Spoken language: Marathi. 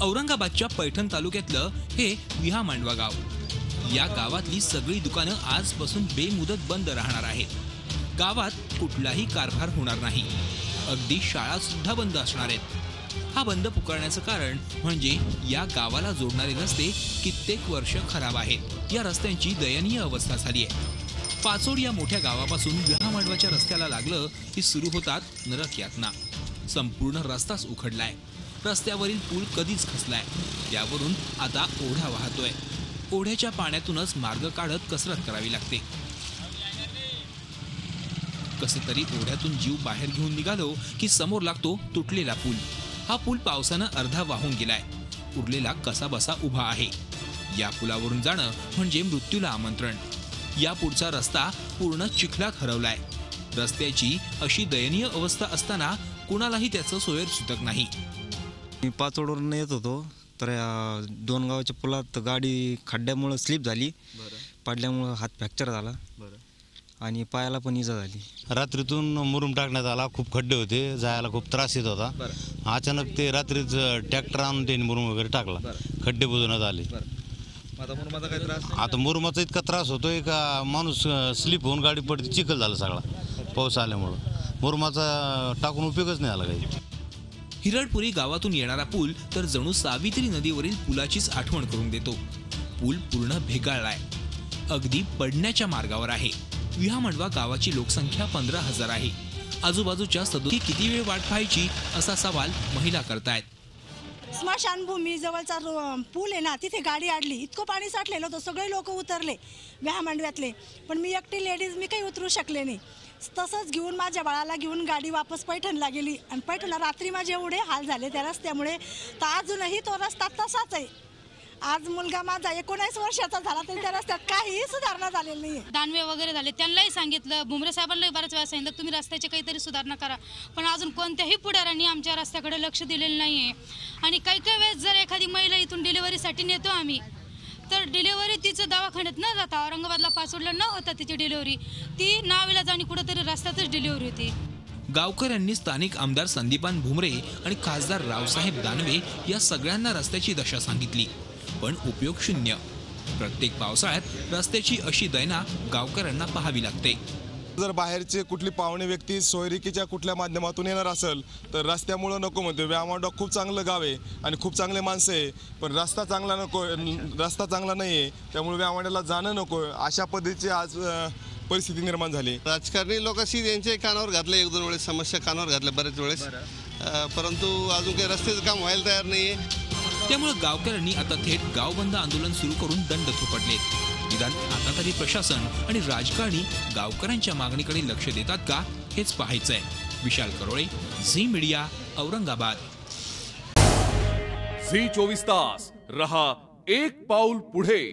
औरंगाबादच्या पैठण तालुक्यातलं हे विहामांडवा गाव. या गावातली सगळी दुकानं आजपासून बेमुदत बंद राहणार आहेत. गावात कुठलाही कारभार होणार नाही. अगदी शाळा सुद्धा बंद असणार आहेत. हा बंद पुकारण्याचं कारण म्हणजे या गावाला जोडणारे रस्ते कित्येक वर्ष खराब आहेत. या रस्त्यांची दयनीय अवस्था झाली आहे. पाचोड या मोठ्या गावापासून विहामांडवाच्या रस्त्याला लागलं की सुरू होतात नरक यातना. संपूर्ण रस्ताच उखडलाय. रस्त्यावरील पूल कधीच खचलाय. त्यावरून आता ओढा वाहतोय. ओढ्याच्या पाण्यातूनच मार्ग काढत कसरत करावी लागते. कसं तरी ओढ्यातून जीव बाहेर घेऊन निघालो की समोर लागतो तुटलेला पूल. हा पूल पावसानं अर्धा वाहून गेलाय. उरलेला कसा बसा उभा आहे. या पुलावरून जाणं म्हणजे मृत्यूला आमंत्रण. या पुढचा रस्ता पूर्ण चिखलात हरवलाय. रस्त्याची अशी दयनीय अवस्था असताना कुणालाही त्याचं सोयर सुटत नाही. मी पाचोडवरून येत होतो तर दोन गावाच्या पुलात गाडी खड्ड्यामुळे स्लिप झाली. पडल्यामुळे हात फ्रॅक्चर झाला आणि पायाला पण इजा झाली. रात्रीतून मुरुम टाकण्यात आला. खूप खड्डे होते, जायला खूप त्रास येत होता. अचानक ते रात्रीच ट्रॅक्टर आणून त्यांनी मुरुम वगैरे टाकला. खड्डे बुजवण्यात आले. आता मुरुमाचा इतका त्रास होतोय का माणूस स्लिप होऊन गाडी पडते. चिखल झाला सगळा पाऊस आल्यामुळं. मुरुमाचा टाकून उपयोगच नाही आला काही. हिरडपुरी गावातून येणारा पूल तर जणू सावित्री नदीवरील पुलाचीच आठवण करून देतो. पूल पूर्ण भेगाळलाय. अगदी पडण्याच्या मार्गावर आहे. विहामांडवा गावाची लोकसंख्या 15,000 आहे. आजूबाजूच्या सदोदी किती वेळ वाट पाहायची असा सवाल महिला करतायत. स्मशानभूमी जवळचा पूल आहे ना, तिथे गाडी अडली. इतकं पाणी साठलेलं होतं. सगळे लोक उतरले विहामांडव्यातले, पण मी एकटी लेडीज मी काही उतरू शकले नाही. तसंच घेऊन माझ्या बाळाला घेऊन गाडी वापस पैठणला गेली आणि पैठणला रात्री माझे एवढे हाल झाले त्या रस्त्यामुळे. तर अजूनही तो रस्ता तसाच आहे. आज मुलगा माझा 19 वर्षाचा झाला तरी त्या रस्त्यात काहीही सुधारणा झालेली नाही. दानवे वगैरे झाले, त्यांनाही सांगितलं, भुमरे साहेबांनाही बऱ्याच वेळा सांगितलं तुम्ही रस्त्याची काहीतरी सुधारणा करा, पण अजून कोणत्याही पुढाऱ्यांनी आमच्या रस्त्याकडे लक्ष दिलेलं नाही आहे. आणि काही काही वेळेस जर एखादी महिला इथून डिलिव्हरीसाठी नेतो आम्ही, तर डिलिव्हरी तिचं दवाखान्यात न जाता औरंगाबादला पाचोडला न होता तिची डिलिव्हरी, ती नाविलाज आणि कुठेतरी रस्त्यातच डिलिव्हरी होती. गावकऱ्यांनी स्थानिक आमदार संदीपान भुमरे आणि खासदार रावसाहेब दानवे या सगळ्यांना रस्त्याची दशा सांगितली, पण उपयोग शून्य. प्रत्येक पावसाळ्यात रस्त्याची अशी दैना गावकऱ्यांना पाहावी लागते. जर बाहेरचे कुठली पाहुणे व्यक्ती सोयरिकीच्या कुठल्या माध्यमातून येणार असेल तर रस्त्यामुळं नको म्हणतो. विहामांडवा खूप चांगलं गाव आहे आणि खूप चांगले माणसं आहे, पण रस्ता चांगला नको, रस्ता चांगला नाही आहे, त्यामुळे विहामांडव्याला जाणं नको. अशा पद्धतीची आज परिस्थिती निर्माण झाली. राजकारणी लोकांशी यांचे कानावर घातले, एक दोन वेळेस समस्या कानावर घातल्या बरेच वेळेस, परंतु अजून काही रस्त्याचं काम व्हायला तयार नाही आहे. त्यामुळे गावकऱ्यांनी आता थेट गावबंद आंदोलन सुरू करून दंड थोपटलेत. निदान आता तरी प्रशासन आणि राजकारणी गावकऱ्यांच्या मागणीकडे लक्ष देतात का हेच पाहायचंय. Vishal Karole, Zee Media, Aurangabad. Zee 24 तास रहा एक पाऊल पुढे.